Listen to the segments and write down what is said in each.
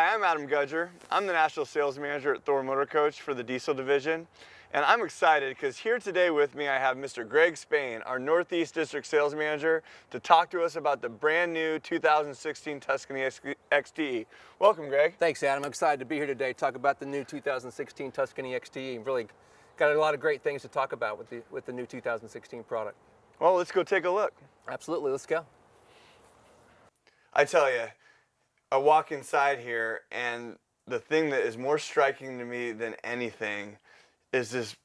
Hi, I'm Adam Gudger. I'm the National Sales Manager at Thor Motor Coach for the Diesel Division. And I'm excited because here today with me I have Mr. Greg Spain, our Northeast District Sales Manager, to talk to us about the brand new 2016 Tuscany XTE. Welcome, Greg. Thanks, Adam. I'm excited to be here today to talk about the new 2016 Tuscany XTE. Really got a lot of great things to talk about with the new 2016 product. Well, let's go take a look. Absolutely, let's go. I tell you, I walk inside here and the thing that is more striking to me than anything is this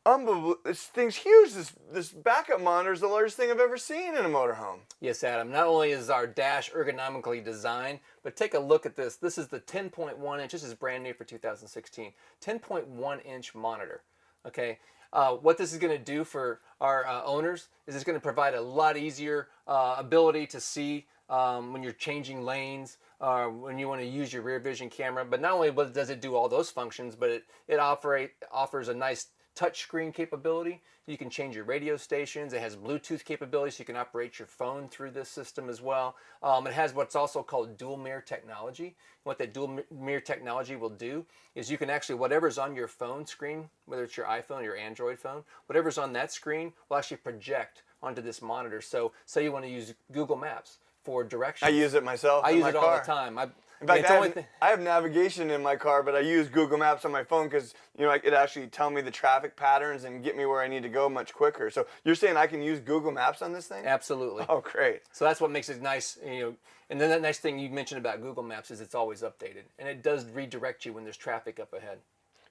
unbelievable, this thing's huge. This backup monitor is the largest thing I've ever seen in a motorhome. Yes, Adam. Not only is our dash ergonomically designed, but take a look at this. This is the 10.1 inch. This is brand new for 2016. 10.1 inch monitor. Okay. What this is going to do for our owners is it's going to provide a lot easier ability to see when you're changing lanes, when you want to use your rear vision camera. But not only does it do all those functions, but it offers a nice touch screen capability. You can change your radio stations. It has Bluetooth capability, so you can operate your phone through this system as well. It has what's also called dual mirror technology. What that dual mirror technology will do is you can actually, whatever's on your phone screen, whether it's your iPhone or your Android phone, whatever's on that screen will actually project onto this monitor. So say you want to use Google Maps for directions. I use it myself. I use it all car. the time. In fact, I have navigation in my car, but I use Google Maps on my phone because it actually tell me the traffic patterns and get me where I need to go much quicker. So you're saying I can use Google Maps on this thing? Absolutely. Oh, great. So that's what makes it nice, And then that nice thing you mentioned about Google Maps is it's always updated, and it does redirect you when there's traffic up ahead.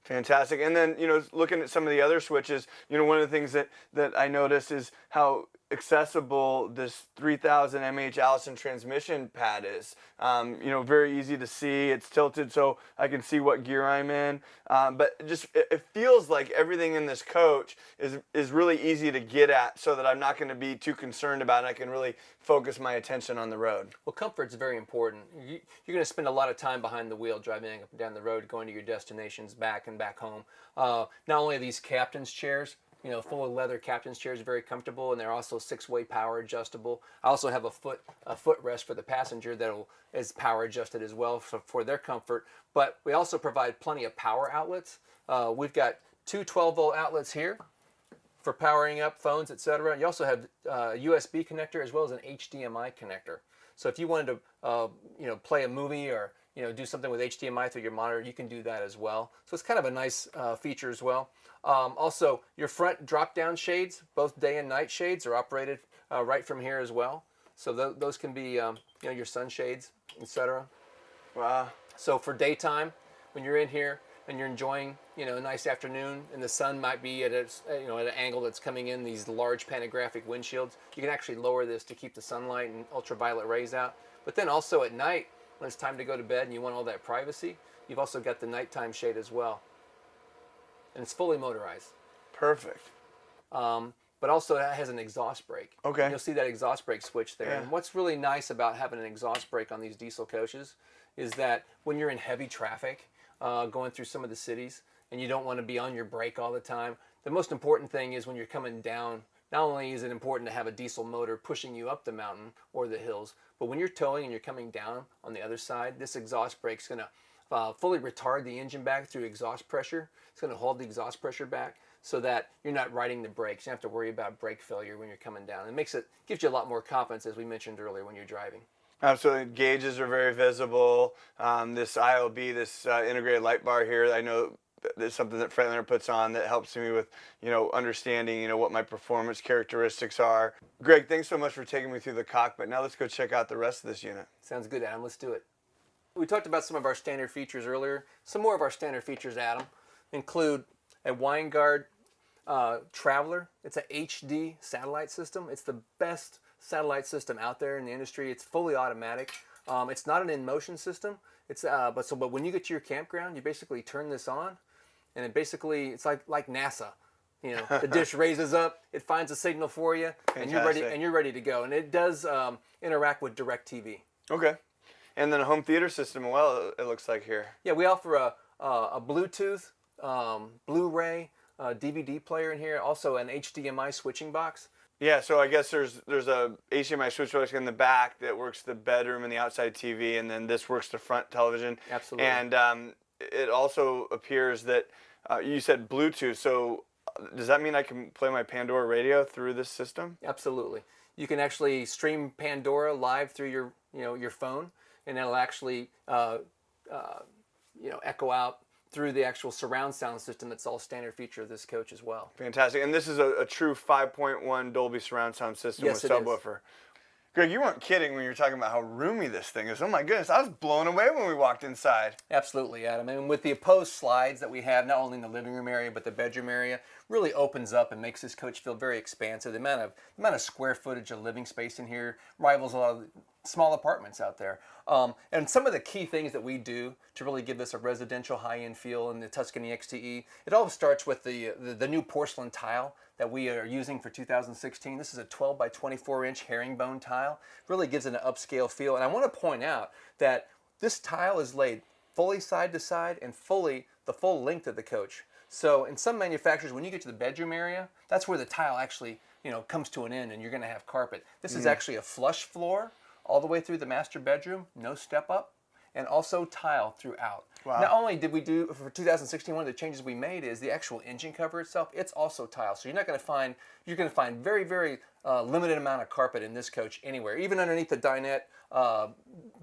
Fantastic. And then, looking at some of the other switches, one of the things that I noticed is how accessible this 3000 mAh Allison transmission pad is. Very easy to see. It's tilted so I can see what gear I'm in. But it feels like everything in this coach is really easy to get at so that I'm not going to be too concerned about it. I can really focus my attention on the road. Well, comfort's very important. You're going to spend a lot of time behind the wheel driving up and down the road, going to your destinations, back and back home. Not only are these captain's chairs, full leather captain's chairs, very comfortable, and they're also 6-way power adjustable. I also have a footrest for the passenger that is power adjusted as well for their comfort. But we also provide plenty of power outlets. We've got two 12-volt outlets here for powering up phones, etc. You also have a USB connector as well as an HDMI connector. So if you wanted to play a movie or do something with HDMI through your monitor, you can do that as well. So it's kind of a nice feature as well. Also, your front drop-down shades, both day and night shades, are operated right from here as well. So those can be your sunshades, etc. Wow. So for daytime, when you're in here and you're enjoying a nice afternoon, and the sun might be at at an angle that's coming in these large panographic windshields, you can actually lower this to keep the sunlight and ultraviolet rays out. But then also at night, when it's time to go to bed and you want all that privacy, you've also got the nighttime shade as well. And it's fully motorized. Perfect. But also it has an exhaust brake. Okay. And you'll see that exhaust brake switch there. Yeah. And what's really nice about having an exhaust brake on these diesel coaches is that when you're in heavy traffic, going through some of the cities, and you don't want to be on your brake all the time, the most important thing is when you're coming down, not only is it important to have a diesel motor pushing you up the mountain or the hills, but when you're towing and you're coming down on the other side, this exhaust brake is going to fully retard the engine back through exhaust pressure. It's going to hold the exhaust pressure back so that you're not riding the brakes. You don't have to worry about brake failure when you're coming down. It gives you a lot more confidence, as we mentioned earlier, when you're driving. Absolutely. Gauges are very visible. This ILB, this integrated light bar here, I know there's something that Freightliner puts on that helps me with, understanding, what my performance characteristics are. Greg, thanks so much for taking me through the cockpit. Now let's go check out the rest of this unit. Sounds good, Adam. Let's do it. We talked about some of our standard features earlier. Some more of our standard features, Adam, include a Winegard Traveler. It's an HD satellite system. It's the best satellite system out there in the industry. It's fully automatic. It's not an in-motion system. But when you get to your campground, you basically turn this on, and it's like NASA. The dish raises up, it finds a signal for you, and you're ready to go. And it does interact with DirecTV. Okay. And then a home theater system, well, it looks like here. Yeah, we offer a Bluetooth, Blu-ray, DVD player in here, also an HDMI switching box. Yeah, so I guess there's a HDMI switch in the back that works the bedroom and the outside TV, and then this works the front television. Absolutely. And it also appears that you said Bluetooth. So does that mean I can play my Pandora radio through this system? Absolutely. You can actually stream Pandora live through your phone, and it'll actually echo out through the actual surround sound system. That's all standard feature of this coach as well. Fantastic. And this is a true 5.1 Dolby surround sound system Yes, with subwoofer. Greg, you weren't kidding when you were talking about how roomy this thing is. Oh my goodness, I was blown away when we walked inside. Absolutely, Adam. And with the opposed slides that we have, not only in the living room area, but the bedroom area, really opens up and makes this coach feel very expansive. The amount of square footage of living space in here rivals a lot of small apartments out there. And some of the key things that we do to really give this a residential high-end feel in the Tuscany XTE, it all starts with the new porcelain tile that we are using for 2016. This is a 12 by 24 inch herringbone tile. Really gives it an upscale feel. And I want to point out that this tile is laid fully side to side and the full length of the coach. So in some manufacturers, when you get to the bedroom area, that's where the tile actually comes to an end and you're going to have carpet. This is actually a flush floor all the way through the master bedroom, no step up, and also tile throughout. Wow. Not only did we do, for 2016, one of the changes we made is the actual engine cover itself, it's also tile. So you're going to find very, very limited amount of carpet in this coach anywhere. Even underneath the dinette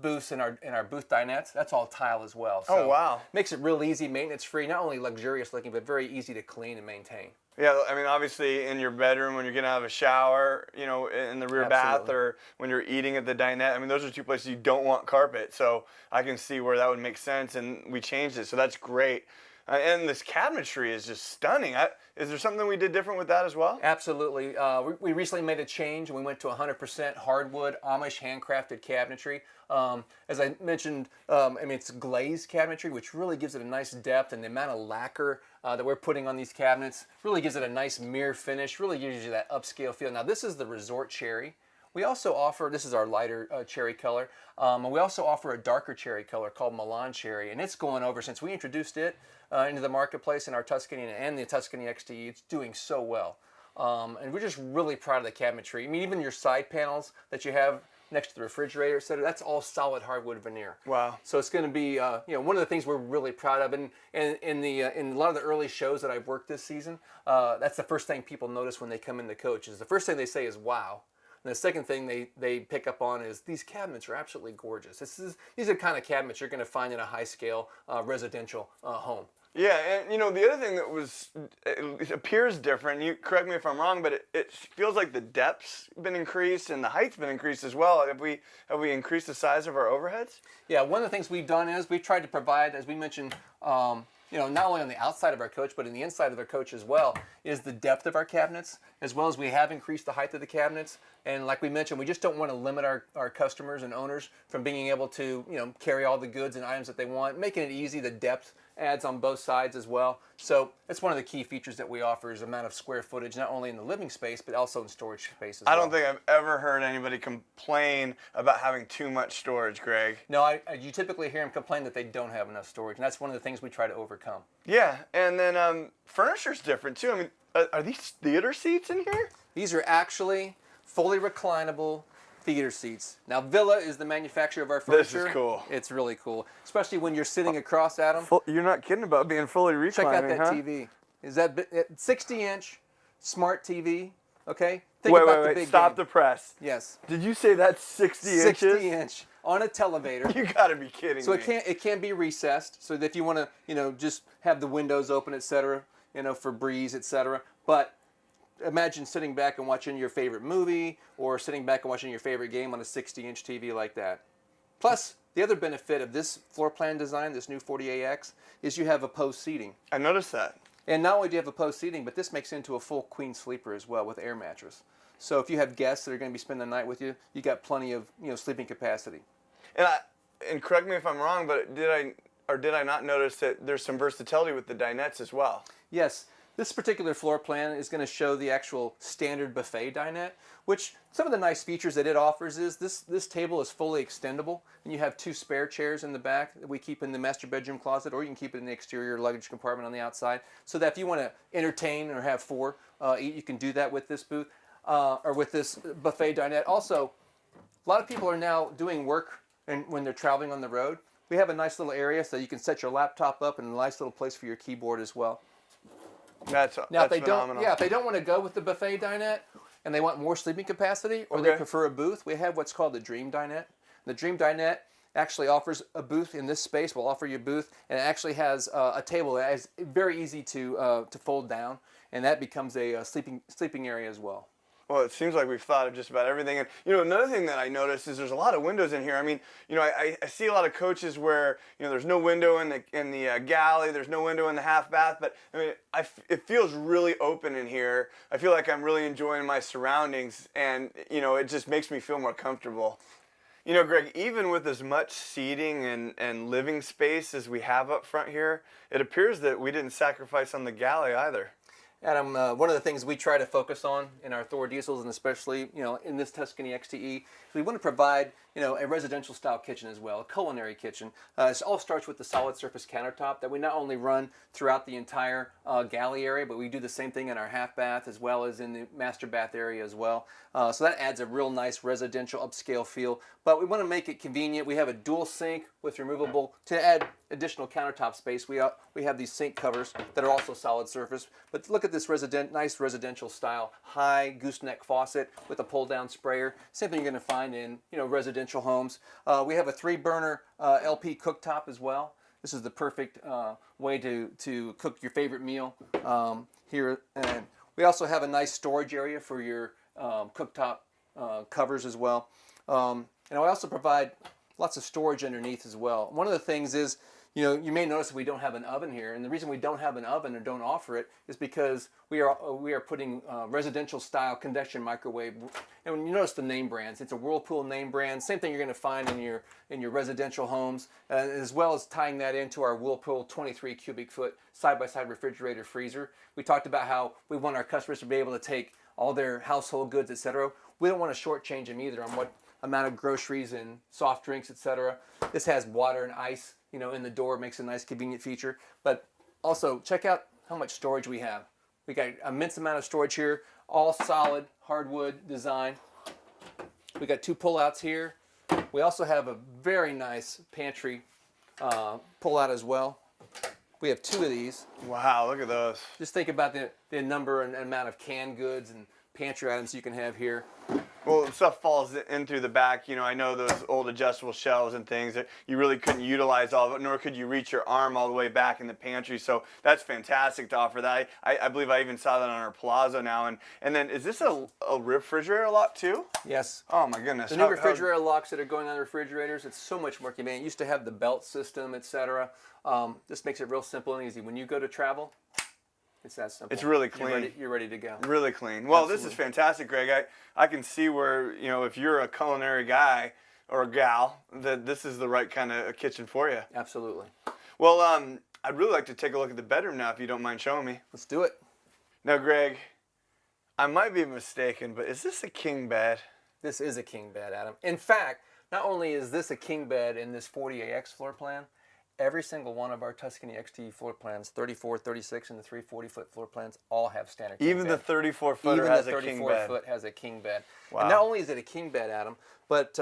booths in our booth dinettes, that's all tile as well. So oh, wow. Makes it real easy, maintenance free, not only luxurious looking, but very easy to clean and maintain. Yeah, I mean, obviously in your bedroom when you're going to have a shower, in the rear bath, or when you're eating at the dinette, I mean, those are two places you don't want carpet. So I can see where that would make sense, and we changed it. So that's great. And this cabinetry is just stunning. Is there something we did different with that as well? Absolutely. We recently made a change, and we went to 100% hardwood Amish handcrafted cabinetry. As I mentioned, it's glazed cabinetry, which really gives it a nice depth, and the amount of lacquer that we're putting on these cabinets really gives it a nice mirror finish, really gives you that upscale feel. Now, this is the Resort Cherry. We also offer, this is our lighter cherry color, and we also offer a darker cherry color called Milan Cherry, and it's going over, since we introduced it into the marketplace in our Tuscany and the Tuscany XTE, it's doing so well. And we're just really proud of the cabinetry. I mean, even your side panels that you have next to the refrigerator, etc., that's all solid hardwood veneer. Wow. So it's going to be, one of the things we're really proud of. And in a lot of the early shows that I've worked this season, that's the first thing people notice when they come in the coach. Is the first thing they say is, wow. And the second thing they pick up on is these cabinets are absolutely gorgeous. These are the kind of cabinets you're going to find in a high-scale residential home. Yeah, and the other thing that it appears different, you correct me if I'm wrong, but it feels like the depth's been increased and the height's been increased as well. Have we increased the size of our overheads? Yeah, one of the things we've done is we've tried to provide, as we mentioned, not only on the outside of our coach, but in the inside of our coach as well, is the depth of our cabinets, as well as we have increased the height of the cabinets. And like we mentioned, we just don't want to limit our customers and owners from being able to, carry all the goods and items that they want, making it easy. The depth adds on both sides as well. So that's one of the key features that we offer, is the amount of square footage, not only in the living space, but also in storage space as well. I don't think I've ever heard anybody complain about having too much storage, Greg. No, you typically hear them complain that they don't have enough storage, and that's one of the things we try to overcome. Yeah, and then furniture's different too. I mean, are these theater seats in here? These are actually fully reclinable theater seats. Now, Villa is the manufacturer of our furniture. This is cool. It's really cool, especially when you're sitting across, Adam. You're not kidding about being fully reclining, Check out that huh? TV. Is that 60-inch smart TV? Okay. Wait. Stop the press. Yes. Did you say that's 60 inches? 60-inch on a televator. You gotta be kidding So me. it can be recessed, so that if you want to, just have the windows open, etc., for breeze, etc. But imagine sitting back and watching your favorite movie, or sitting back and watching your favorite game on a 60-inch TV like that. Plus, the other benefit of this floor plan design, this new 40AX, is you have opposed seating. I noticed that. And not only do you have opposed seating, but this makes it into a full queen sleeper as well with air mattress. So if you have guests that are going to be spending the night with you, you got plenty of sleeping capacity. And correct me if I'm wrong, but did I not notice that there's some versatility with the dinettes as well? Yes. This particular floor plan is going to show the actual standard buffet dinette, which some of the nice features that it offers is this table is fully extendable, and you have 2 spare chairs in the back that we keep in the master bedroom closet, or you can keep it in the exterior luggage compartment on the outside, so that if you want to entertain or have 4 eat, you can do that with this booth. or with this buffet dinette. Also, a lot of people are now doing work and when they're traveling on the road. We have a nice little area so you can set your laptop up and a nice little place for your keyboard as well. That's Now, if they phenomenal. don't, if they don't want to go with the buffet dinette and they want more sleeping capacity, or they prefer a booth, we have what's called the Dream Dinette. The Dream Dinette actually offers a booth in this space. We'll offer you a booth, and it actually has a table that is very easy to fold down, and that becomes a sleeping area as well. Well, it seems like we've thought of just about everything. And, another thing that I noticed is there's a lot of windows in here. I mean, I see a lot of coaches where, there's no window in the galley, there's no window in the half bath, but I mean, it feels really open in here. I feel like I'm really enjoying my surroundings, and, it just makes me feel more comfortable. Greg, even with as much seating and living space as we have up front here, it appears that we didn't sacrifice on the galley either. Adam, one of the things we try to focus on in our Thor diesels, and especially in this Tuscany XTE, is we want to provide a residential style kitchen as well, a culinary kitchen. It all starts with the solid surface countertop that we not only run throughout the entire galley area, but we do the same thing in our half bath as well as in the master bath area as well. So that adds a real nice residential upscale feel. But we want to make it convenient. We have a dual sink with removable to add additional countertop space. We have these sink covers that are also solid surface. But look at this nice residential style high gooseneck faucet with a pull down sprayer. Same thing you're going to find in residential homes. We have a 3-burner LP cooktop as well. This is the perfect way to cook your favorite meal here. And we also have a nice storage area for your cooktop covers as well. And I also provide lots of storage underneath as well. One of the things is, you may notice we don't have an oven here, and the reason we don't have an oven or don't offer it is because we are putting residential style convection microwave. And when you notice the name brands, it's a Whirlpool name brand. Same thing you're going to find in your residential homes, as well as tying that into our Whirlpool 23 cubic foot side-by-side refrigerator freezer. We talked about how we want our customers to be able to take all their household goods, etc. We don't want to shortchange them either on what amount of groceries and soft drinks, etc. This has water and ice, in the door, makes a nice convenient feature. But also check out how much storage we have. We got an immense amount of storage here, all solid hardwood design. We got 2 pullouts here. We also have a very nice pantry pullout as well. We have 2 of these. Wow, look at those. Just think about the number and amount of canned goods and pantry items you can have here. Well, stuff falls in through the back. I know those old adjustable shelves and things that you really couldn't utilize all of it, nor could you reach your arm all the way back in the pantry. So that's fantastic to offer that. I believe I even saw that on our Palazzo now. And then is this a refrigerator lock too? Yes. Oh my goodness. The new refrigerator locks that are going on the refrigerators, it's so much more convenient. It used to have the belt system, etc. This makes it real simple and easy. When you go to travel, it's that simple. It's really clean. You're ready to go. Really clean. Well, Absolutely. This is fantastic, Greg. I can see where, if you're a culinary guy or a gal, that this is the right kind of kitchen for you. Absolutely. Well, I'd really like to take a look at the bedroom now, if you don't mind showing me. Let's do it. Now, Greg, I might be mistaken, but is this a king bed? This is a king bed, Adam. In fact, not only is this a king bed in this 40AX floor plan, every single one of our Tuscany XTE floor plans, 34, 36, and the 340-foot floor plans, all have standard king Even bed. the 34-footer has a king bed. Even the 34-foot has a king bed. Wow. And not only is it a king bed, Adam, but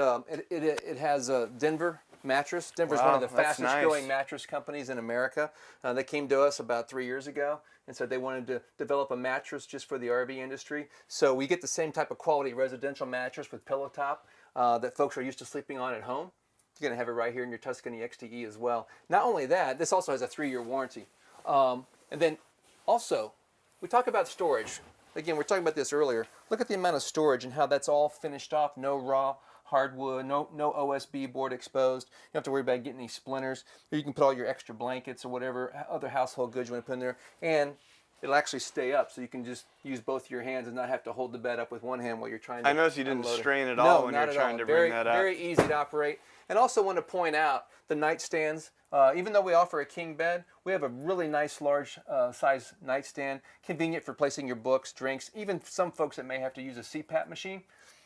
it has a Denver mattress. Denver's one of the fastest growing mattress companies in America. They came to us about 3 years ago and said they wanted to develop a mattress just for the RV industry. So we get the same type of quality residential mattress with pillow top that folks are used to sleeping on at home. You're going to have it right here in your Tuscany XTE as well. Not only that, this also has a 3-year warranty. And then also, we talk about storage. Again, we were talking about this earlier. Look at the amount of storage and how that's all finished off. No raw hardwood, no OSB board exposed. You don't have to worry about getting any splinters. Or you can put all your extra blankets or whatever other household goods you want to put in there. And it'll actually stay up, so you can just use both your hands and not have to hold the bed up with one hand while you're trying to. I noticed you didn't unload it. strain at all when not you're at trying all. to bring that up. Very easy to operate. And also want to point out the nightstands. Even though we offer a king bed, we have a really nice large size nightstand, convenient for placing your books, drinks, even some folks that may have to use a CPAP machine.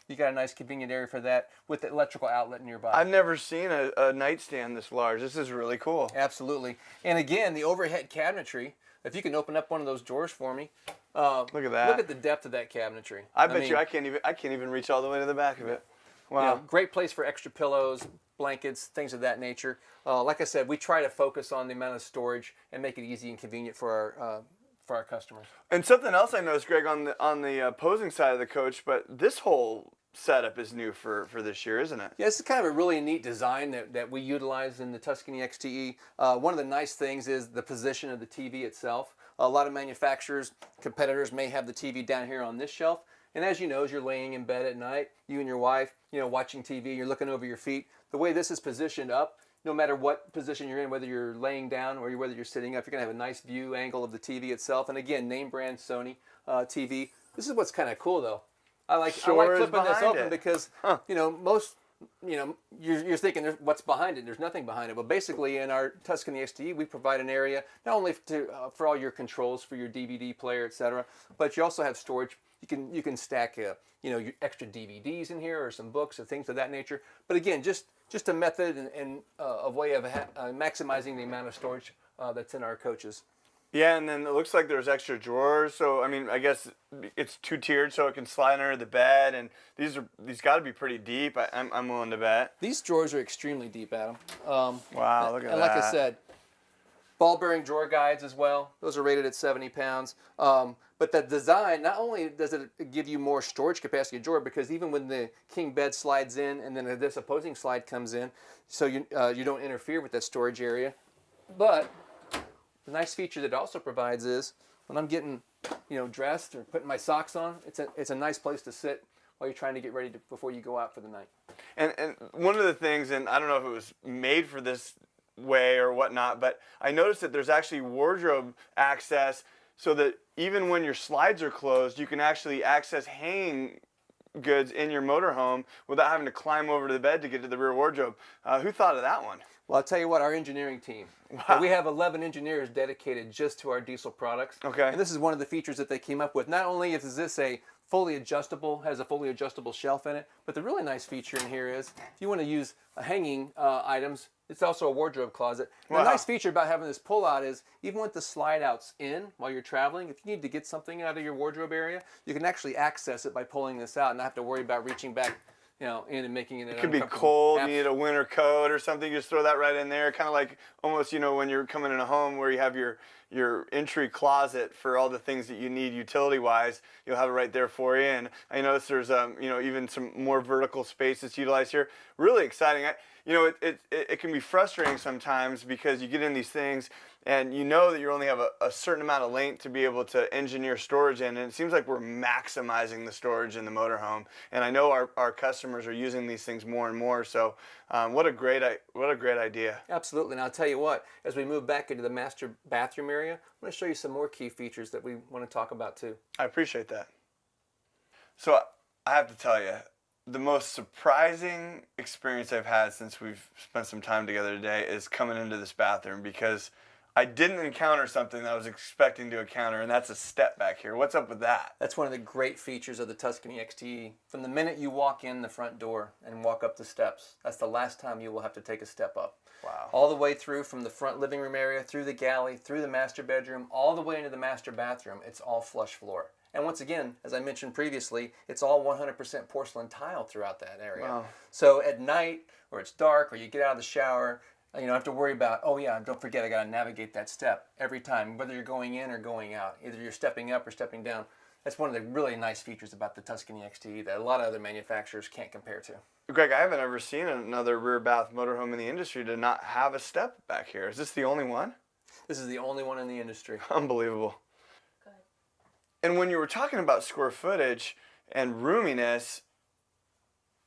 You got a nice convenient area for that with the electrical outlet nearby. I've never seen a nightstand this large. This is really cool. Absolutely. And again, the overhead cabinetry, if you can open up one of those drawers for me. Look at that. Look at the depth of that cabinetry. I bet you I can't even reach all the way to the back of it. Wow. Great place for extra pillows, blankets, things of that nature. Like I said, we try to focus on the amount of storage and make it easy and convenient for our customers. And something else I noticed, Greg, on the opposing side of the coach, but this whole setup is new for this year, isn't it? Yeah, this is kind of a really neat design that we utilize in the Tuscany XTE. One of the nice things is the position of the TV itself. A lot of manufacturers, competitors may have the TV down here on this shelf. And as you know, as you're laying in bed at night, you and your wife, watching TV, you're looking over your feet. The way this is positioned up, no matter what position you're in, whether you're laying down or whether you're sitting up, you're going to have a nice view angle of the TV itself. And again, name brand Sony TV. This is what's kind of cool, though. I like flipping this open because, most, you're thinking what's behind it. There's nothing behind it. But basically, in our Tuscany XTE, we provide an area not only for all your controls for your DVD player, etc., but you also have storage. You can stack your extra DVDs in here or some books or things of that nature. But again, just a method and a way of maximizing the amount of storage that's in our coaches. Yeah, and then it looks like there's extra drawers. So I guess it's two-tiered, so it can slide under the bed. And these got to be pretty deep. I'm willing to bet. These drawers are extremely deep, Adam. Wow, look at that. And like I said, ball bearing drawer guides as well. Those are rated at 70 pounds. But the design, not only does it give you more storage capacity of drawer, because even when the king bed slides in and then this opposing slide comes in, so you don't interfere with that storage area. But the nice feature that it also provides is when I'm getting dressed or putting my socks on, it's a nice place to sit while you're trying to get ready before you go out for the night. And one of the things, and I don't know if it was made for this way or whatnot, but I noticed that there's actually wardrobe access so that even when your slides are closed, you can actually access hanging goods in your motorhome without having to climb over to the bed to get to the rear wardrobe. Who thought of that one? Well, I'll tell you what, our engineering team. Wow. We have 11 engineers dedicated just to our diesel products. Okay. And this is one of the features that they came up with. Not only is this has a fully adjustable shelf in it, but the really nice feature in here is if you want to use hanging items, it's also a wardrobe closet. Wow. The nice feature about having this pull out is even with the slide outs in while you're traveling, if you need to get something out of your wardrobe area, you can actually access it by pulling this out and not have to worry about reaching back in and making it. It could be cold, you need a winter coat or something, you just throw that right in there. Kind of like almost, when you're coming in a home where you have your entry closet for all the things that you need utility-wise, you'll have it right there for you. And I notice there's, even some more vertical space that's utilized here. Really exciting. It can be frustrating sometimes because you get in these things and you know that you only have a certain amount of length to be able to engineer storage in, and it seems like we're maximizing the storage in the motorhome. And I know our customers are using these things more and more. So what a great idea. Absolutely. And I'll tell you what, as we move back into the master bathroom area, I'm going to show you some more key features that we want to talk about too. I appreciate that. So I have to tell you, the most surprising experience I've had since we've spent some time together today is coming into this bathroom, because I didn't encounter something that I was expecting to encounter, and that's a step back here. What's up with that? That's one of the great features of the Tuscany XTE. From the minute you walk in the front door and walk up the steps, that's the last time you will have to take a step up. Wow. All the way through from the front living room area, through the galley, through the master bedroom, all the way into the master bathroom, it's all flush floor. And once again, as I mentioned previously, it's all 100% porcelain tile throughout that area. Wow. So at night, or it's dark, or you get out of the shower, you don't have to worry about, oh yeah, don't forget I got to navigate that step every time, whether you're going in or going out. Either you're stepping up or stepping down. That's one of the really nice features about the Tuscany XTE that a lot of other manufacturers can't compare to. Greg, I haven't ever seen another rear bath motorhome in the industry to not have a step back here. Is this the only one? This is the only one in the industry. Unbelievable. Good. And when you were talking about square footage and roominess,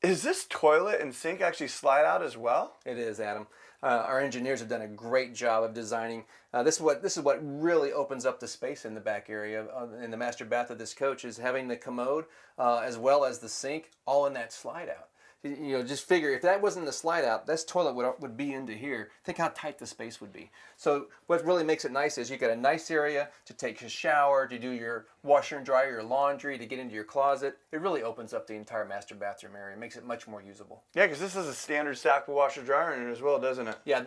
is this toilet and sink actually slide out as well? It is, Adam. Our engineers have done a great job of designing. This is what really opens up the space in the back area in the master bath of this coach, is having the commode as well as the sink all in that slide out. You know, just figure if that wasn't the slide out, this toilet would be into here. Think how tight the space would be. So what really makes it nice is you got a nice area to take a shower, to do your washer and dryer, your laundry, to get into your closet. It really opens up the entire master bathroom area. It makes it much more usable. Yeah, because this is a standard stackable washer dryer in it as well, doesn't it? Yeah.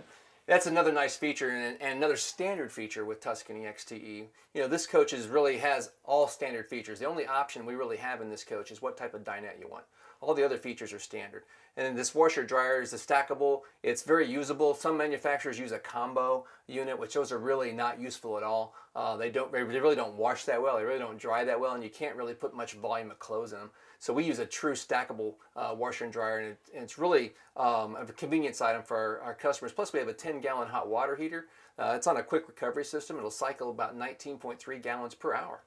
That's another nice feature and another standard feature with Tuscany XTE. You know, this coach really has all standard features. The only option we really have in this coach is what type of dinette you want. All the other features are standard. And then this washer dryer is a stackable. It's very usable. Some manufacturers use a combo unit, which those are really not useful at all. They really don't wash that well. They really don't dry that well, and you can't really put much volume of clothes in them. So we use a true stackable washer and dryer, and it's really a convenience item for our customers. Plus, we have a 10-gallon hot water heater. It's on a quick recovery system. It'll cycle about 19.3 gallons per hour.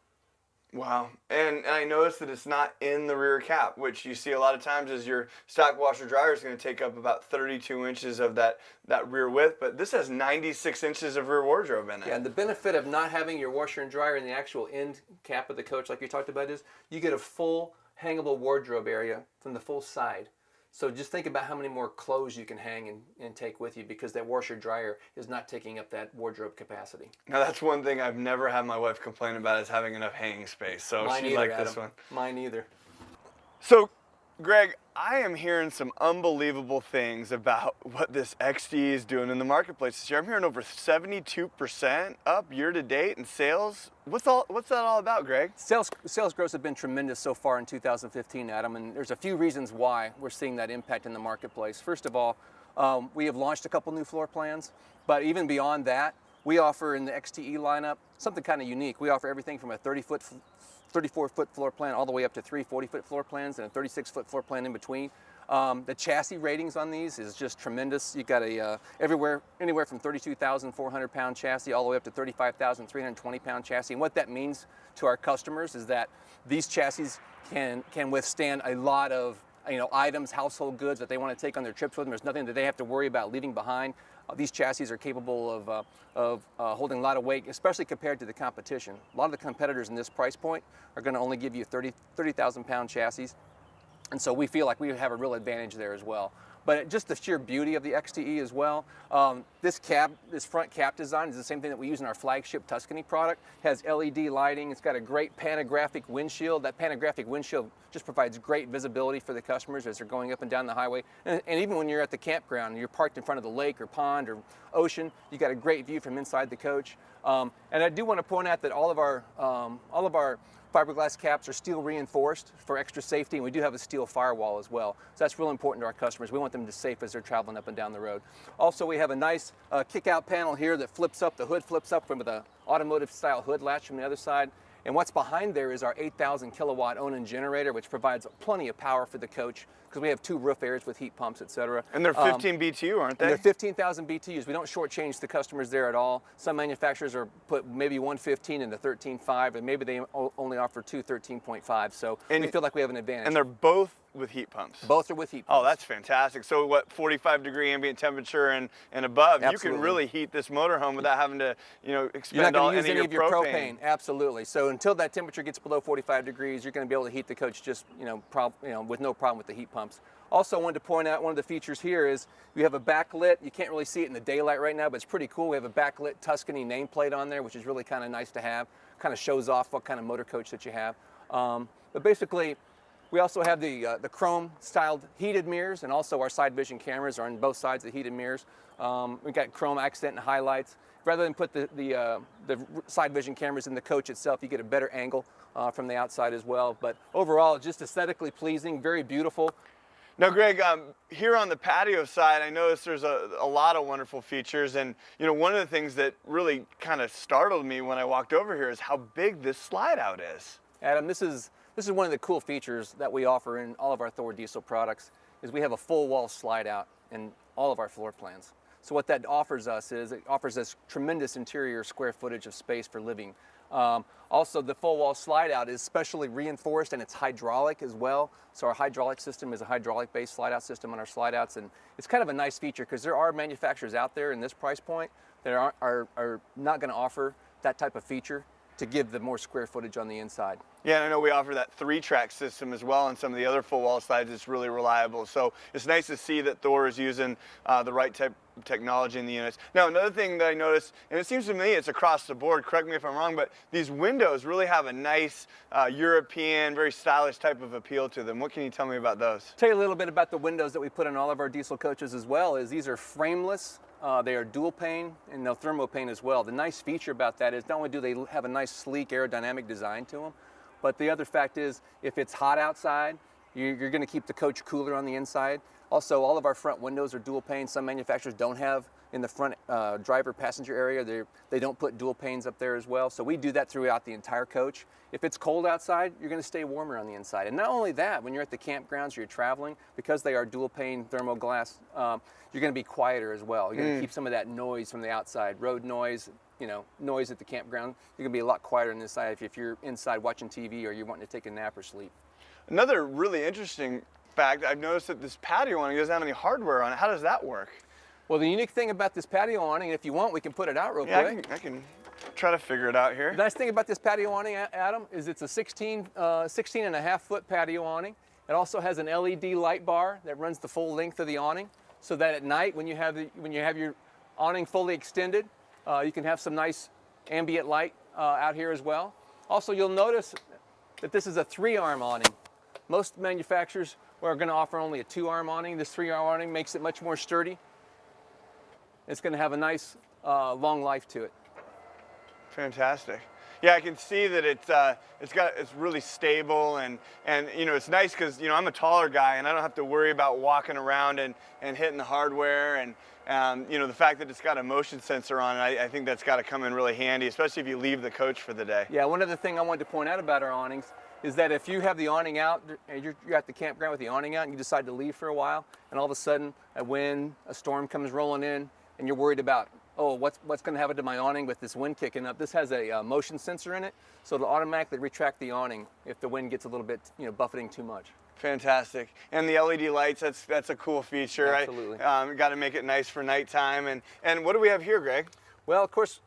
Wow. And I noticed that it's not in the rear cap, which you see a lot of times is your stock washer dryer is going to take up about 32 inches of that rear width, but this has 96 inches of rear wardrobe in it. Yeah, and the benefit of not having your washer and dryer in the actual end cap of the coach like you talked about is you get a full hangable wardrobe area from the full side. So just think about how many more clothes you can hang and take with you, because that washer dryer is not taking up that wardrobe capacity. Now that's one thing I've never had my wife complain about, is having enough hanging space. So Mine she either, liked Adam. this one. Mine either. So Greg, I am hearing some unbelievable things about what this XTE is doing in the marketplace this year. I'm hearing over 72% up year to date in sales. What's that all about, Greg? Sales growth have been tremendous so far in 2015, Adam, and there's a few reasons why we're seeing that impact in the marketplace. First of all, we have launched a couple new floor plans, but even beyond that, we offer in the XTE lineup something kind of unique. We offer everything from a 34-foot floor plan all the way up to 3 40-foot floor plans and a 36-foot floor plan in between. The chassis ratings on these is just tremendous. You've got anywhere from 32,400 pound chassis all the way up to 35,320 pound chassis. And what that means to our customers is that these chassis can withstand a lot of items, household goods that they want to take on their trips with them. There's nothing that they have to worry about leaving behind. These chassis are capable of holding a lot of weight, especially compared to the competition. A lot of the competitors in this price point are going to only give you 30,000 pound chassis. And so we feel like we have a real advantage there as well. But just the sheer beauty of the XTE as well. This front cap design is the same thing that we use in our flagship Tuscany product. It has LED lighting. It's got a great panographic windshield. That panographic windshield just provides great visibility for the customers as they're going up and down the highway. And even when you're at the campground and you're parked in front of the lake or pond or ocean, you got a great view from inside the coach. And I do want to point out that all of our fiberglass caps are steel reinforced for extra safety, and we do have a steel firewall as well. So that's real important to our customers. We want them to be safe as they're traveling up and down the road. Also, we have a nice kick-out panel here that flips up. The hood flips up with an automotive-style hood latch from the other side. And what's behind there is our 8,000 kilowatt Onan generator, which provides plenty of power for the coach, because we have 2 roof areas with heat pumps, etc. And they're 15 BTU, aren't they? They're 15,000 BTUs. We don't shortchange the customers there at all. Some manufacturers put maybe 115 in the 13.5, and maybe they only offer 2 13.5. So we feel like we have an advantage. And they're both with heat pumps. Both are with heat pumps. Oh, that's fantastic. So what, 45-degree ambient temperature and above, Absolutely. You can really heat this motorhome without having to, expend You're not all going to use any of your propane. Absolutely. So until that temperature gets below 45 degrees, you're going to be able to heat the coach just, with no problem with the heat pumps. Also, I wanted to point out one of the features here is we have a backlit. You can't really see it in the daylight right now, but it's pretty cool. We have a backlit Tuscany nameplate on there, which is really kind of nice to have. Kind of shows off what kind of motor coach that you have. But basically, we also have the chrome-styled heated mirrors, and also our side vision cameras are on both sides of the heated mirrors. We've got chrome accent and highlights. Rather than put the side vision cameras in the coach itself, you get a better angle from the outside as well. But overall, just aesthetically pleasing, very beautiful. Now, Greg, here on the patio side, I noticed there's a lot of wonderful features, and one of the things that really kind of startled me when I walked over here is how big this slide out is. Adam, this is one of the cool features that we offer in all of our Thor diesel products, is we have a full wall slide out in all of our floor plans. So what that offers us is it offers us tremendous interior square footage of space for living. Also, the full wall slide out is specially reinforced, and it's hydraulic as well. So our hydraulic system is a hydraulic based slide out system on our slide outs, and it's kind of a nice feature because there are manufacturers out there in this price point that are not going to offer that type of feature. to give the more square footage on the inside. Yeah, and I know we offer that 3-track system as well, and some of the other full wall slides. It's really reliable. So it's nice to see that Thor is using the right type of technology in the units. Now, another thing that I noticed, and it seems to me it's across the board, correct me if I'm wrong, but these windows really have a nice European, very stylish type of appeal to them. What can you tell me about those? Tell you a little bit about the windows that we put in all of our diesel coaches as well. Is these are frameless. They are dual pane and they'll thermopane as well. The nice feature about that is not only do they have a nice sleek aerodynamic design to them, but the other fact is if it's hot outside, you're going to keep the coach cooler on the inside. Also, all of our front windows are dual pane. Some manufacturers don't have in the front driver passenger area. They don't put dual panes up there as well. So we do that throughout the entire coach. If it's cold outside, you're going to stay warmer on the inside. And not only that, when you're at the campgrounds or you're traveling, because they are dual pane thermal glass, you're going to be quieter as well. You're going to keep some of that noise from the outside, road noise, noise at the campground. You're going to be a lot quieter on the inside if you're inside watching TV or you're wanting to take a nap or sleep. Another really interesting fact, I've noticed that this patio awning doesn't have any hardware on it. How does that work? Well, the unique thing about this patio awning, and if you want, we can put it out real quick. I can try to figure it out here. The nice thing about this patio awning, Adam, is it's a 16 and a half foot patio awning. It also has an LED light bar that runs the full length of the awning, so that at night when you have your awning fully extended, you can have some nice ambient light out here as well. Also, you'll notice that this is a 3-arm awning. Most manufacturers are going to offer only a 2-arm awning. This 3-arm awning makes it much more sturdy. It's going to have a nice long life to it. Fantastic. Yeah, I can see that it's really stable and it's nice because I'm a taller guy and I don't have to worry about walking around and hitting the hardware and the fact that it's got a motion sensor on it, I think that's got to come in really handy, especially if you leave the coach for the day. Yeah, one other thing I wanted to point out about our awnings is that if you have the awning out, you're at the campground with the awning out and you decide to leave for a while, and all of a sudden a wind, a storm comes rolling in, and you're worried about, oh, what's going to happen to my awning with this wind kicking up? This has a motion sensor in it, so it'll automatically retract the awning if the wind gets a little bit, buffeting too much. Fantastic. And the LED lights, that's a cool feature. Absolutely. Got to make it nice for nighttime. And what do we have here, Greg? Well, of course,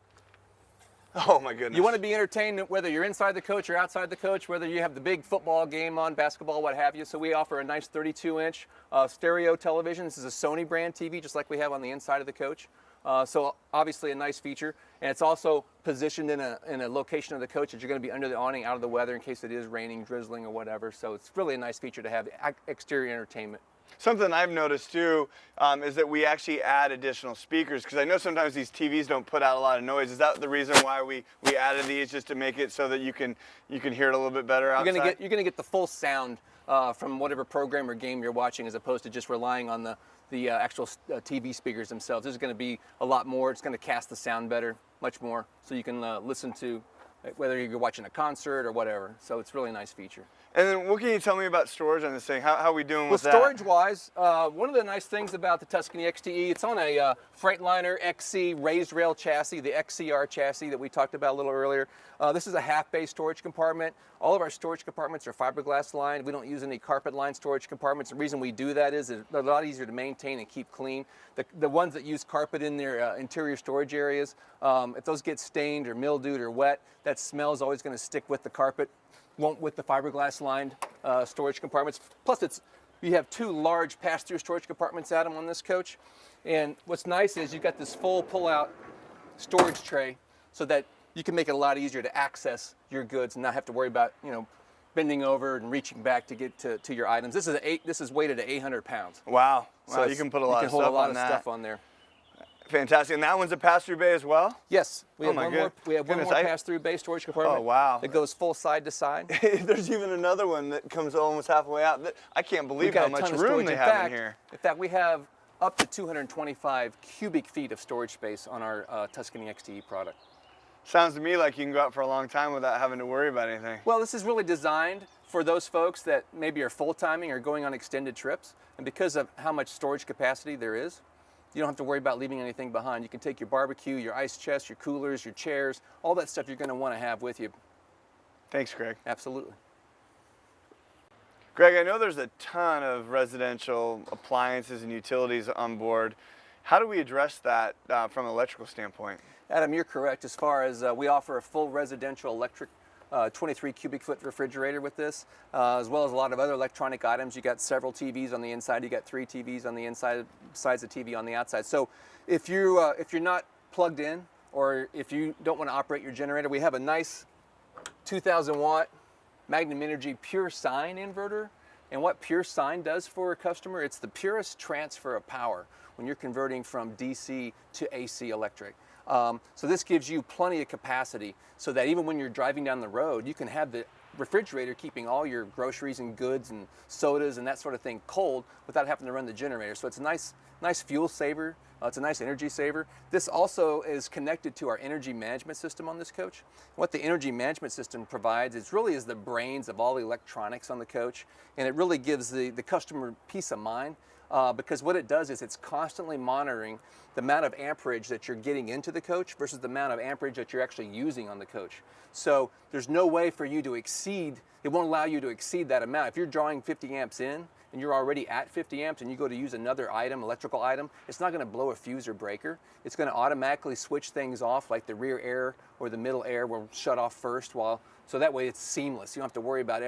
oh my goodness. you want to be entertained whether you're inside the coach or outside the coach, whether you have the big football game on, basketball, what have you. So we offer a nice 32-inch stereo television. This is a Sony brand TV, just like we have on the inside of the coach. So obviously a nice feature, and it's also positioned in a location of the coach that you're going to be under the awning, out of the weather in case it is raining, drizzling, or whatever. So it's really a nice feature to have exterior entertainment. Something I've noticed too is that we actually add additional speakers, because I know sometimes these TVs don't put out a lot of noise. Is that the reason why we added these, just to make it so that you can hear it a little bit better outside? You're gonna get the full sound from whatever program or game you're watching, as opposed to just relying on the actual TV speakers themselves. There's going to be a lot more. It's going to cast the sound better, much more, so you can listen to whether you're watching a concert or whatever. So it's really a nice feature. And then what can you tell me about storage on this thing? How are we doing with that? Storage-wise, one of the nice things about the Tuscany XTE, it's on a Freightliner XC raised rail chassis, the XCR chassis that we talked about a little earlier. This is a half-bay storage compartment. All of our storage compartments are fiberglass lined. We don't use any carpet-lined storage compartments. The reason we do that is they're a lot easier to maintain and keep clean. The ones that use carpet in their interior storage areas, if those get stained or mildewed or wet, that smell is always going to stick with the carpet. Won't with the fiberglass lined storage compartments. Plus, you have 2 large pass-through storage compartments, Adam, on this coach. And what's nice is you've got this full pull-out storage tray, so that you can make it a lot easier to access your goods and not have to worry about bending over and reaching back to get to your items. This is weighted at 800 pounds. Wow. So you can put a lot of stuff on that. You can hold a lot of stuff on there. Fantastic. And that one's a pass-through bay as well? Yes. We have one more pass-through bay storage compartment. Oh, wow. That goes full side to side. There's even another one that comes almost halfway out. I can't believe how much room they have in here. In fact, we have up to 225 cubic feet of storage space on our Tuscany XTE product. Sounds to me like you can go out for a long time without having to worry about anything. Well, this is really designed for those folks that maybe are full-timing or going on extended trips. And because of how much storage capacity there is, you don't have to worry about leaving anything behind. You can take your barbecue, your ice chest, your coolers, your chairs, all that stuff you're going to want to have with you. Thanks, Greg. Absolutely. Greg, I know there's a ton of residential appliances and utilities on board. How do we address that from an electrical standpoint? Adam, you're correct. As far as we offer a full residential electric 23 cubic foot refrigerator with this, as well as a lot of other electronic items. You got several TVs on the inside. You got 3 TVs on the inside, besides the TV on the outside. So if you're not plugged in, or if you don't want to operate your generator, we have a nice 2,000 watt Magnum Energy pure sine inverter. And what pure sine does for a customer, it's the purest transfer of power when you're converting from DC to AC electric. So this gives you plenty of capacity so that even when you're driving down the road, you can have the refrigerator keeping all your groceries and goods and sodas and that sort of thing cold without having to run the generator. So it's a nice fuel saver. It's a nice energy saver. This also is connected to our energy management system on this coach. What the energy management system provides is really the brains of all the electronics on the coach, and it really gives the customer peace of mind. Because what it does is it's constantly monitoring the amount of amperage that you're getting into the coach versus the amount of amperage that you're actually using on the coach. So there's no way for you to exceed, it won't allow you to exceed that amount. If you're drawing 50 amps in and you're already at 50 amps and you go to use another item, electrical item, it's not going to blow a fuse or breaker. It's going to automatically switch things off, like the rear air or the middle air will shut off first, so that way it's seamless. You don't have to worry about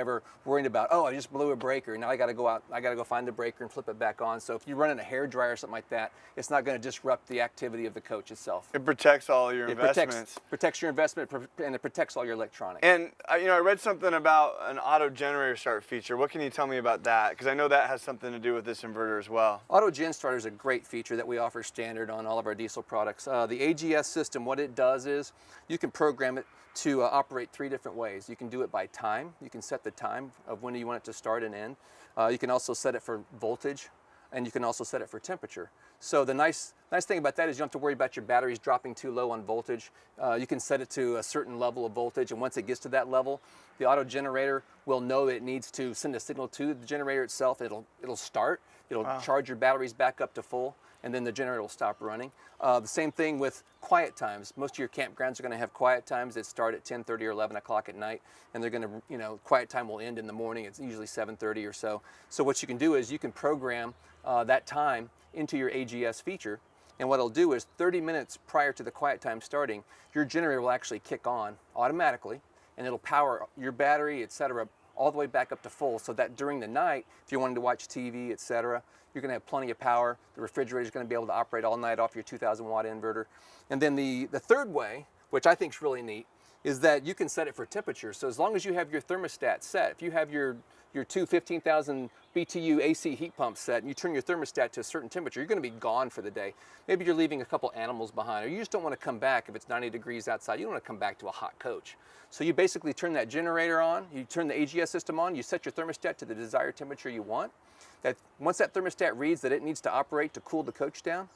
worrying about, oh, I just blew a breaker. Now I got to go out, I got to go find the breaker and flip it back on. So if you're running a hair dryer or something like that, it's not going to disrupt the activity of the coach itself. It protects all your investments. Protects your investment, and it protects all your electronics. And I read something about an auto generator start feature. What can you tell me about that? Because I know that has something to do with this inverter as well. Auto gen starter is a great feature that we offer standard on all of our diesel products. The AGS system, what it does is you can program it to operate 3 different ways. You can do it by time. You can set the time of when you want it to start and end. You can also set it for voltage, and you can also set it for temperature. So the nice thing about that is you don't have to worry about your batteries dropping too low on voltage. You can set it to a certain level of voltage, and once it gets to that level, the auto generator will know that it needs to send a signal to the generator itself. It'll start. It'll charge your batteries back up to full, and then the generator will stop running. The same thing with quiet times. Most of your campgrounds are going to have quiet times that start at 10:30 or 11 o'clock at night, and they're going to, quiet time will end in the morning. It's usually 7:30 or so. So what you can do is you can program that time into your AGS feature, and what it'll do is 30 minutes prior to the quiet time starting, your generator will actually kick on automatically, and it'll power your battery, etc., all the way back up to full, so that during the night, if you wanted to watch TV, etc., you're going to have plenty of power. The refrigerator is going to be able to operate all night off your 2,000 watt inverter. And then the third way, which I think is really neat, is that you can set it for temperature. So as long as you have your thermostat set, if you have your 15,000 BTU AC heat pump set and you turn your thermostat to a certain temperature, you're going to be gone for the day. Maybe you're leaving a couple animals behind, or you just don't want to come back if it's 90 degrees outside. You don't want to come back to a hot coach. So you basically turn that generator on, you turn the AGS system on, you set your thermostat to the desired temperature you want. Once that thermostat reads that it needs to operate to cool the coach down,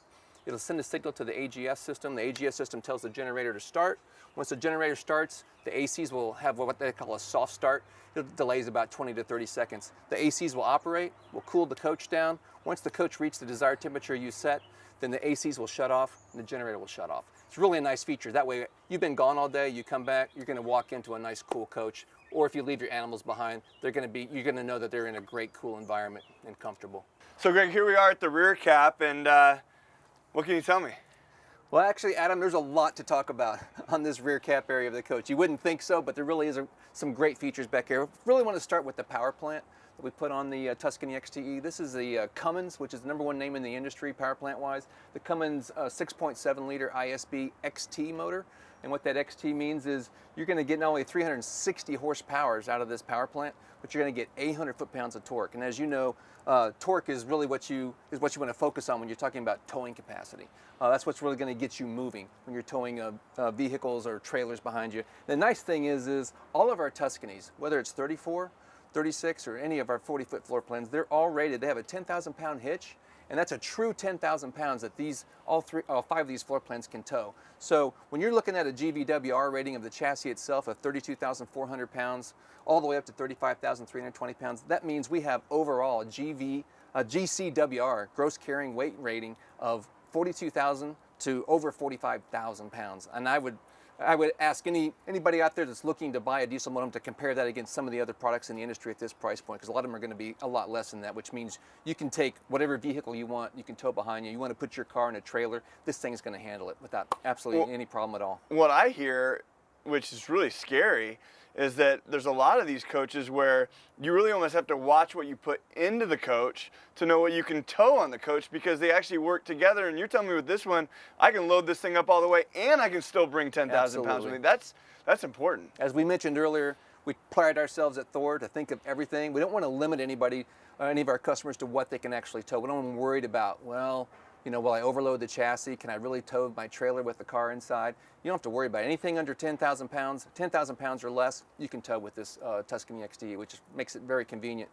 it'll send a signal to the AGS system. The AGS system tells the generator to start. Once the generator starts, the ACs will have what they call a soft start. It delays about 20 to 30 seconds. The ACs will operate, will cool the coach down. Once the coach reaches the desired temperature you set, then the ACs will shut off and the generator will shut off. It's really a nice feature. That way, you've been gone all day, you come back, you're going to walk into a nice cool coach. Or if you leave your animals behind, you're going to know that they're in a great cool environment and comfortable. So Greg, here we are at the rear cap, and what can you tell me? Well, actually, Adam, there's a lot to talk about on this rear cap area of the coach. You wouldn't think so, but there really is some great features back here. I really want to start with the power plant that we put on the Tuscany XTE. This is the Cummins, which is the #1 name in the industry power plant-wise. The Cummins 6.7 liter ISB XT motor. And what that XT means is you're going to get not only 360 horsepower out of this power plant, but you're going to get 800 foot-pounds of torque. And as you know, torque is really what you want to focus on when you're talking about towing capacity. That's what's really going to get you moving when you're towing vehicles or trailers behind you. The nice thing is all of our Tuscanys, whether it's 34, 36, or any of our 40-foot floor plans, they're all rated. They have a 10,000-pound hitch, and that's a true 10,000 pounds that all 5 of these floor plans can tow. So when you're looking at a GVWR rating of the chassis itself of 32,400 pounds, all the way up to 35,320 pounds, that means we have overall a GCWR, gross carrying weight rating, of 42,000 to over 45,000 pounds. And I would I would ask anybody out there that's looking to buy a diesel motorhome to compare that against some of the other products in the industry at this price point, because a lot of them are going to be a lot less than that, which means you can take whatever vehicle you want, you can tow behind you. You want to put your car in a trailer, this thing is going to handle it without absolutely any problem at all. What I hear, which is really scary, is that there's a lot of these coaches where you really almost have to watch what you put into the coach to know what you can tow on the coach, because they actually work together. And you're telling me with this one, I can load this thing up all the way and I can still bring 10,000 pounds with me. That's important. As we mentioned earlier, we pride ourselves at Thor to think of everything. We don't want to limit anybody, any of our customers, to what they can actually tow. We don't want them worried about, well, you know, will I overload the chassis? Can I really tow my trailer with the car inside? You don't have to worry about it. Anything under 10,000 pounds, 10,000 pounds or less, you can tow with this Tuscany XTE, which makes it very convenient.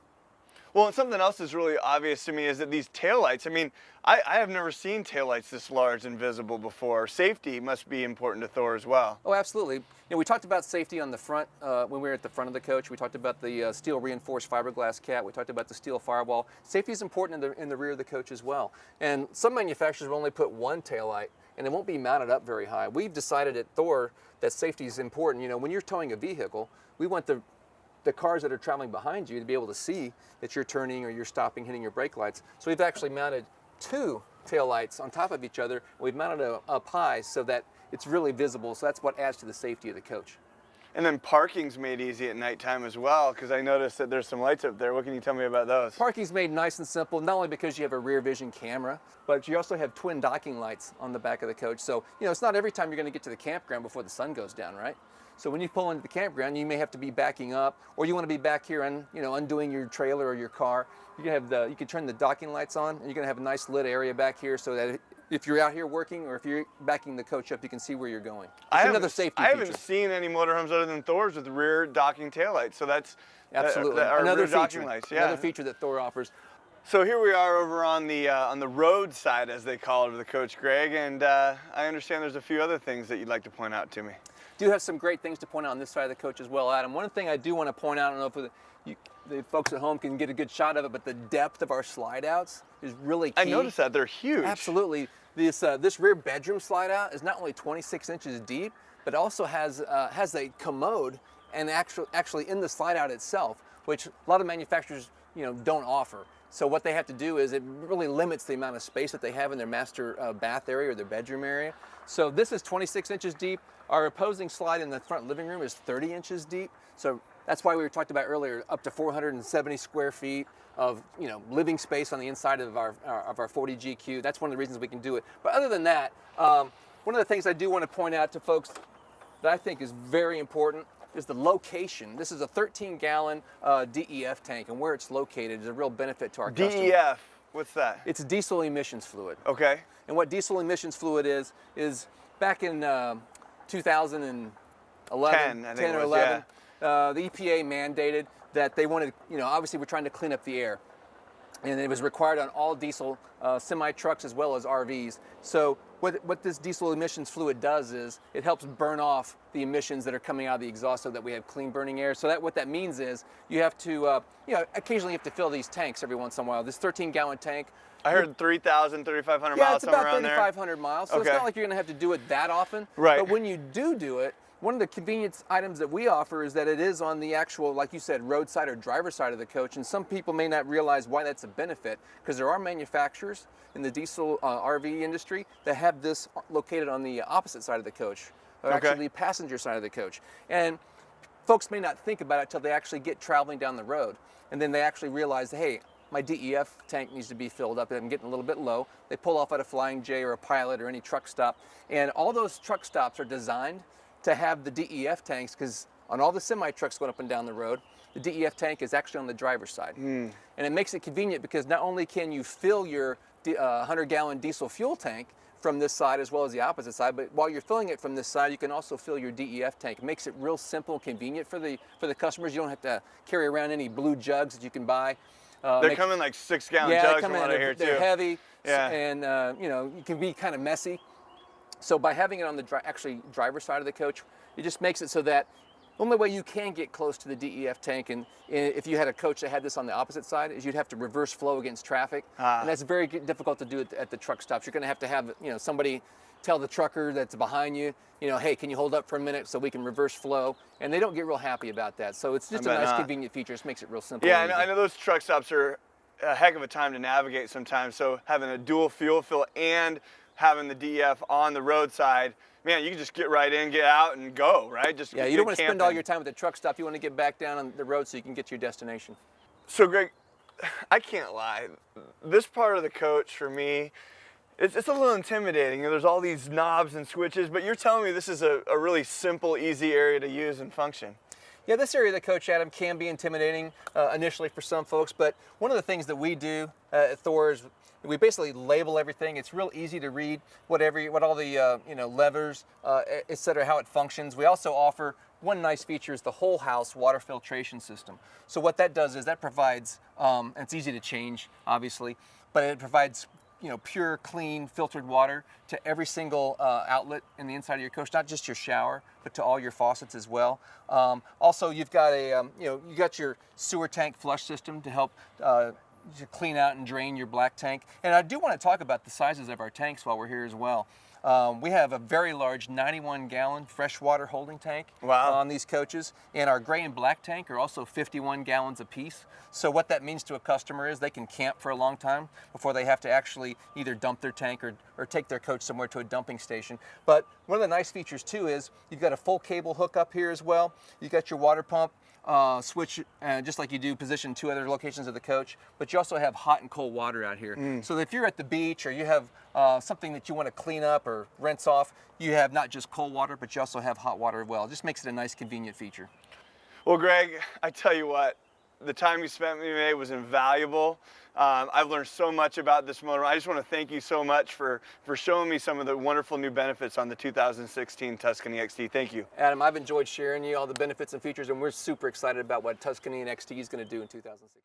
Well, and something else that's really obvious to me is that these taillights, I mean, I have never seen taillights this large and visible before. Safety must be important to Thor as well. Oh, absolutely. You know, we talked about safety on the front when we were at the front of the coach. We talked about the steel reinforced fiberglass cap. We talked about the steel firewall. Safety is important in the rear of the coach as well. And some manufacturers will only put one taillight, and it won't be mounted up very high. We've decided at Thor that safety is important. You know, when you're towing a vehicle, we want the cars that are traveling behind you to be able to see that you're turning or you're stopping, hitting your brake lights. So we've actually mounted two tail lights on top of each other. We've mounted them up high so that it's really visible. So that's what adds to the safety of the coach. And then parking's made easy at nighttime as well, because I noticed that there's some lights up there. What can you tell me about those? Parking's made nice and simple, not only because you have a rear vision camera, but you also have twin docking lights on the back of the coach. So, you know, it's not every time you're going to get to the campground before the sun goes down, right? So when you pull into the campground, you may have to be backing up, or you want to be back here and, you know, undoing your trailer or your car. You can turn the docking lights on, and you're going to have a nice lit area back here so that if you're out here working or if you're backing the coach up, you can see where you're going. It's another safety feature. I haven't seen any motorhomes other than Thor's with rear docking taillights, so that's absolutely another feature. Lights. Yeah. Another feature that Thor offers. So here we are over on the road side, as they call it, of the coach, Greg, and I understand there's a few other things that you'd like to point out to me. Do have some great things to point out on this side of the coach as well, Adam. One thing I do want to point out, I don't know if the folks at home can get a good shot of it, but the depth of our slide outs is really key. I noticed that. They're huge. Absolutely. This rear bedroom slide out is not only 26 inches deep, but also has a commode and actually in the slide out itself, which a lot of manufacturers, you know, don't offer. So what they have to do is it really limits the amount of space that they have in their master bath area or their bedroom area. So this is 26 inches deep. Our opposing slide in the front living room is 30 inches deep. So that's why we were talking about earlier, up to 470 square feet of, you know, living space on the inside of our 40 GQ. That's one of the reasons we can do it. But other than that, one of the things I do want to point out to folks that I think is very important is the location. This is a 13-gallon DEF tank, and where it's located is a real benefit to our customers. DEF, what's that? It's diesel emissions fluid. Okay. And what diesel emissions fluid is back in 2011, 10 or 11, the EPA mandated that they wanted, you know, obviously we're trying to clean up the air. And it was required on all diesel semi-trucks as well as RVs. So what this diesel emissions fluid does is it helps burn off the emissions that are coming out of the exhaust so that we have clean burning air. So what that means is you have to, you know, occasionally you have to fill these tanks every once in a while. This 13-gallon tank. I heard 3,000, 3,500 yeah, miles, it's about somewhere around there. 3,500 miles. So okay. It's not like you're going to have to do it that often. Right. But when you do it, one of the convenience items that we offer is that it is on the actual, like you said, roadside or driver's side of the coach. And some people may not realize why that's a benefit, because there are manufacturers in the diesel RV industry that have this located on the opposite side of the coach, or actually the passenger side of the coach. And folks may not think about it until they actually get traveling down the road. And then they actually realize, hey, my DEF tank needs to be filled up and I'm getting a little bit low. They pull off at a Flying J or a Pilot or any truck stop. And all those truck stops are designed to have the DEF tanks, because on all the semi-trucks going up and down the road, the DEF tank is actually on the driver's side. And it makes it convenient because not only can you fill your 100-gallon diesel fuel tank from this side as well as the opposite side, but while you're filling it from this side, you can also fill your DEF tank. It makes it real simple and convenient for the customers. You don't have to carry around any blue jugs that you can buy. They come in like 6-gallon jugs from what I hear too. They're heavy, yeah. And you know, it can be kind of messy. So by having it on the driver's side of the coach, it just makes it so that the only way you can get close to the DEF tank, and if you had a coach that had this on the opposite side, is you'd have to reverse flow against traffic, and that's very difficult to do at the truck stops. You're going to have, you know, somebody, tell the trucker that's behind you, you know, hey, can you hold up for a minute so we can reverse flow? And they don't get real happy about that. So it's just a nice, convenient feature. It makes it real simple. Yeah, I know those truck stops are a heck of a time to navigate sometimes. So having a dual fuel fill and having the DEF on the roadside, man, you can just get right in, get out, and go, right? Just yeah, you don't want to spend all your time at the truck stop. You want to get back down on the road so you can get to your destination. So, Greg, I can't lie. This part of the coach, for me, it's a little intimidating. You know, there's all these knobs and switches, but you're telling me this is a really simple, easy area to use and function. Yeah, this area of the coach, Adam, can be intimidating initially for some folks, but one of the things that we do at Thor is we basically label everything. It's real easy to read what all the levers, et cetera, how it functions. We also offer one nice feature is the whole house water filtration system. So what that does is that provides, and it's easy to change, obviously, but it provides pure, clean, filtered water to every single outlet in the inside of your coach, not just your shower, but to all your faucets as well. Also, you've got you got your sewer tank flush system to help to clean out and drain your black tank. And I do want to talk about the sizes of our tanks while we're here as well. We have a very large 91-gallon freshwater holding tank on these coaches, and our gray and black tank are also 51 gallons apiece. So what that means to a customer is they can camp for a long time before they have to actually either dump their tank or take their coach somewhere to a dumping station. But one of the nice features too is you've got a full cable hookup here as well. You've got your water pump switch, just like you do position 2 other locations of the coach, but you also have hot and cold water out here. So if you're at the beach or you have something that you want to clean up or rinse off, you have not just cold water, but you also have hot water as well. It just makes it a nice, convenient feature. Well, Greg, I tell you what, the time you spent with me today was invaluable. I've learned so much about this motor. I just want to thank you so much for showing me some of the wonderful new benefits on the 2016 Tuscany XTE. Thank you. Adam, I've enjoyed sharing you all the benefits and features, and we're super excited about what Tuscany and XTE is going to do in 2016.